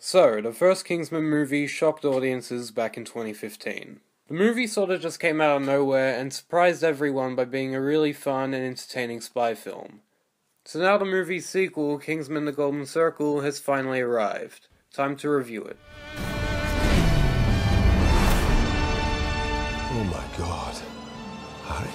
So, the first Kingsman movie shocked audiences back in 2015. The movie sort of just came out of nowhere and surprised everyone by being a really fun and entertaining spy film. So now the movie's sequel, Kingsman: The Golden Circle, has finally arrived. Time to review it. Oh my God. Harry?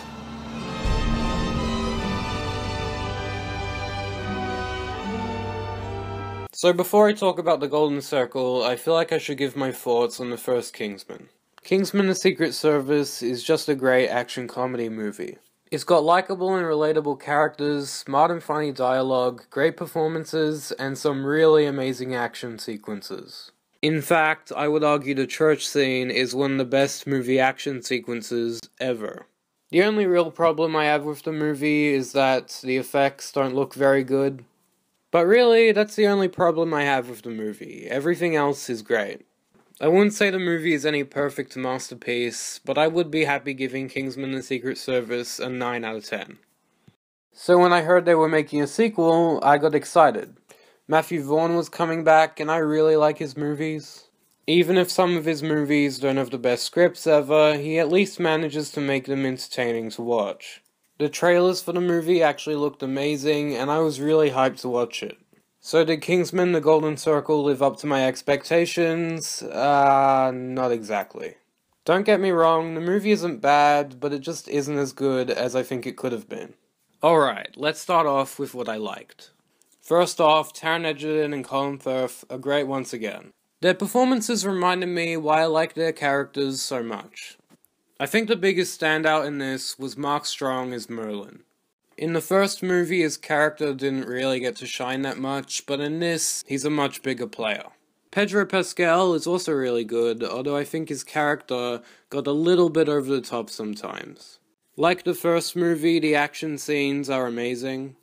So before I talk about The Golden Circle, I feel like I should give my thoughts on the first Kingsman. Kingsman: The Secret Service is just a great action comedy movie. It's got likable and relatable characters, smart and funny dialogue, great performances, and some really amazing action sequences. In fact, I would argue the church scene is one of the best movie action sequences ever. The only real problem I have with the movie is that the effects don't look very good. But really, that's the only problem I have with the movie. Everything else is great. I wouldn't say the movie is any perfect masterpiece, but I would be happy giving Kingsman: The Secret Service a 9 out of 10. So when I heard they were making a sequel, I got excited. Matthew Vaughn was coming back, and I really like his movies. Even if some of his movies don't have the best scripts ever, he at least manages to make them entertaining to watch. The trailers for the movie actually looked amazing, and I was really hyped to watch it. So did Kingsman: The Golden Circle live up to my expectations? Not exactly. Don't get me wrong, the movie isn't bad, but it just isn't as good as I think it could have been. Alright, let's start off with what I liked. First off, Taron Egerton and Colin Firth are great once again. Their performances reminded me why I like their characters so much. I think the biggest standout in this was Mark Strong as Merlin. In the first movie, his character didn't really get to shine that much, but in this, he's a much bigger player. Pedro Pascal is also really good, although I think his character got a little bit over the top sometimes. Like the first movie, the action scenes are amazing.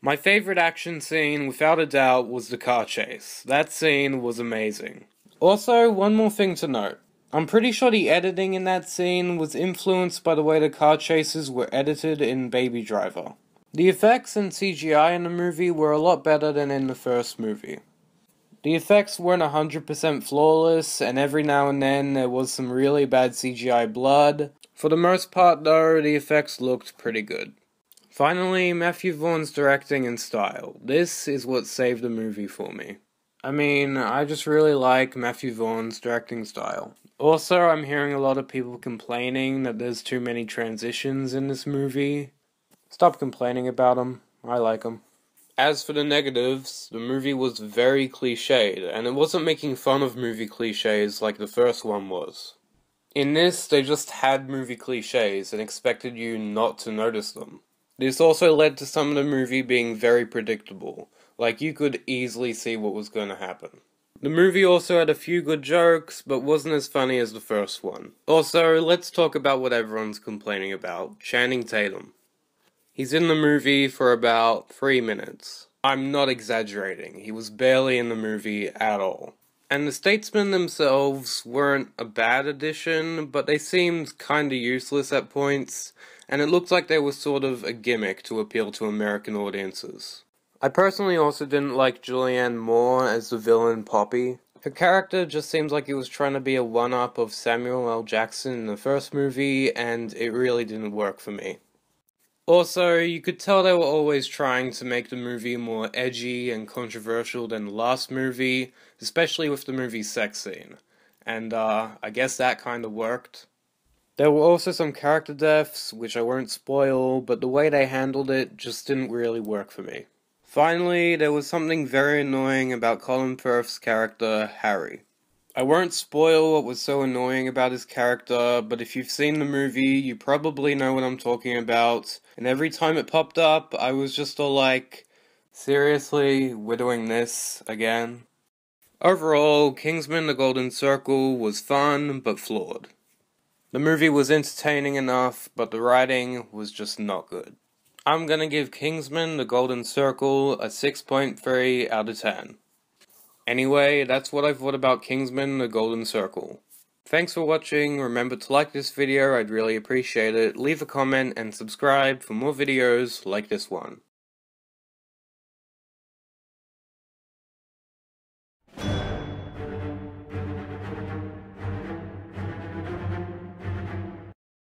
My favorite action scene, without a doubt, was the car chase. That scene was amazing. Also, one more thing to note. I'm pretty sure the editing in that scene was influenced by the way the car chases were edited in Baby Driver. The effects and CGI in the movie were a lot better than in the first movie. The effects weren't 100% flawless, and every now and then there was some really bad CGI blood. For the most part though, the effects looked pretty good. Finally, Matthew Vaughn's directing and style. This is what saved the movie for me. I just really like Matthew Vaughn's directing style. Also, I'm hearing a lot of people complaining that there's too many transitions in this movie. Stop complaining about them. I like them. As for the negatives, the movie was very cliched, and it wasn't making fun of movie cliches like the first one was. In this, they just had movie cliches and expected you not to notice them. This also led to some of the movie being very predictable, like you could easily see what was going to happen. The movie also had a few good jokes, but wasn't as funny as the first one. Also, let's talk about what everyone's complaining about, Channing Tatum. He's in the movie for about 3 minutes. I'm not exaggerating, he was barely in the movie at all. And the Statesmen themselves weren't a bad addition, but they seemed kinda useless at points, and it looked like they were sort of a gimmick to appeal to American audiences. I personally also didn't like Julianne Moore as the villain Poppy. Her character just seems like it was trying to be a one-up of Samuel L. Jackson in the first movie, and it really didn't work for me. Also, you could tell they were always trying to make the movie more edgy and controversial than the last movie, especially with the movie's sex scene. And, I guess that kinda worked. There were also some character deaths, which I won't spoil, but the way they handled it just didn't really work for me. Finally, there was something very annoying about Colin Firth's character, Harry. I won't spoil what was so annoying about his character, but if you've seen the movie, you probably know what I'm talking about, and every time it popped up, I was just all like, seriously, we're doing this again? Overall, Kingsman: The Golden Circle was fun, but flawed. The movie was entertaining enough, but the writing was just not good. I'm gonna give Kingsman: The Golden Circle a 6.3 out of 10. Anyway, that's what I thought about Kingsman: The Golden Circle. Thanks for watching, remember to like this video, I'd really appreciate it, leave a comment and subscribe for more videos like this one.